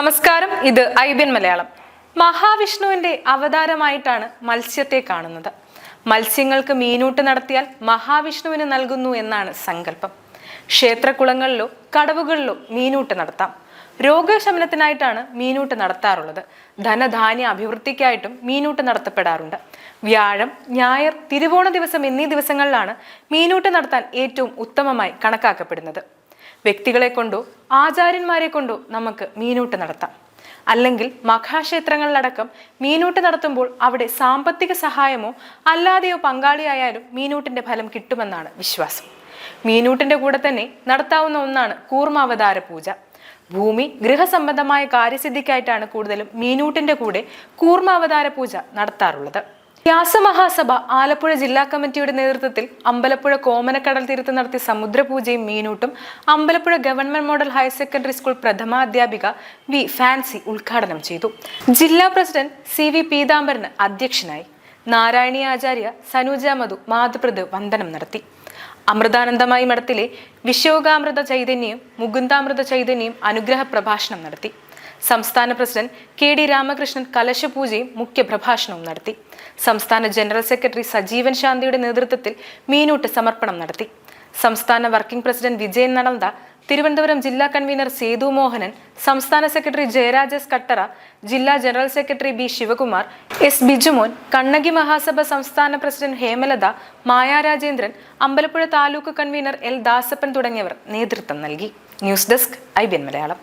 നമസ്കാരം, ഇത് IBN മലയാളം. മഹാവിഷ്ണുവിന്റെ അവതാരമായിട്ടാണ് മത്സ്യത്തെ കാണുന്നത്. മത്സ്യങ്ങൾക്ക് മീനൂട്ട് നടത്തിയാൽ മഹാവിഷ്ണുവിന് നൽകുന്നു എന്നാണ് സങ്കല്പം. ക്ഷേത്രകുളങ്ങളിലോ കടവുകളിലോ മീനൂട്ട് നടത്താം. രോഗശമനത്തിനായിട്ടാണ് മീനൂട്ട് നടത്താറുള്ളത്. ധനധാന്യ അഭിവൃദ്ധിക്കായിട്ടും മീനൂട്ട് നടത്തപ്പെടാറുണ്ട്. വ്യാഴം, ഞായർ, തിരുവോണ ദിവസം എന്നീ ദിവസങ്ങളിലാണ് മീനൂട്ട് നടത്താൻ ഏറ്റവും ഉത്തമമായി കണക്കാക്കപ്പെടുന്നത്. വ്യക്തികളെ കൊണ്ടോ ആചാര്യന്മാരെ കൊണ്ടോ നമുക്ക് മീനൂട്ട് നടത്താം. അല്ലെങ്കിൽ മഹാക്ഷേത്രങ്ങളിലടക്കം മീനൂട്ട് നടത്തുമ്പോൾ അവിടെ സാമ്പത്തിക സഹായമോ അല്ലാതെയോ പങ്കാളിയായാലും മീനൂട്ടിന്റെ ഫലം കിട്ടുമെന്നാണ് വിശ്വാസം. മീനൂട്ടിന്റെ കൂടെ തന്നെ നടത്താവുന്ന ഒന്നാണ് കൂർമാവതാര പൂജ. ഭൂമി ഗൃഹസംബന്ധമായ കാര്യസിദ്ധിക്കായിട്ടാണ് കൂടുതലും മീനൂട്ടിന്റെ കൂടെ കൂർമാവതാര പൂജ നടത്താറുള്ളത്. വ്യാസമഹാസഭ ആലപ്പുഴ ജില്ലാ കമ്മിറ്റിയുടെ നേതൃത്വത്തിൽ അമ്പലപ്പുഴ കോമനക്കടൽ തീരത്ത് നടത്തിയ സമുദ്രപൂജയും മീനൂട്ടും Ambalappuzha government model higher secondary school പ്രഥമാധ്യാപിക വി ഫാൻസി ഉദ്ഘാടനം ചെയ്തു. ജില്ലാ പ്രസിഡന്റ് CV പീതാംബരന് അധ്യക്ഷനായി. നാരായണീയ ആചാര്യ സനുജ മധു മാതൃപ്രത് വന്ദനം നടത്തി. അമൃതാനന്ദമായി മഠത്തിലെ വിശ്വോകാമൃത ചൈതന്യയും മുകുന്ദാമൃത ചൈതന്യയും അനുഗ്രഹ പ്രഭാഷണം നടത്തി. സംസ്ഥാന പ്രസിഡന്റ് KD രാമകൃഷ്ണൻ കലശപൂജയും മുഖ്യപ്രഭാഷണവും നടത്തി. സംസ്ഥാന ജനറൽ സെക്രട്ടറി സജീവൻ ശാന്തിയുടെ നേതൃത്വത്തിൽ മീനൂട്ട് സമർപ്പണം നടത്തി. സംസ്ഥാന വർക്കിംഗ് പ്രസിഡന്റ് വിജയൻ നടന്ത, തിരുവനന്തപുരം ജില്ലാ കൺവീനർ സേതു മോഹനൻ, സംസ്ഥാന സെക്രട്ടറി ജയരാജസ് കട്ടറ, ജില്ലാ general secretary B Sivakumar, S Bijumon, Kannaki Mahasabha സംസ്ഥാന president Hemalatha, Maya Rajendran, Ambalappuzha taluk convener L Dasappan തുടങ്ങിയവർ നേതൃത്വം നൽകി. News desk IBN Malayalam.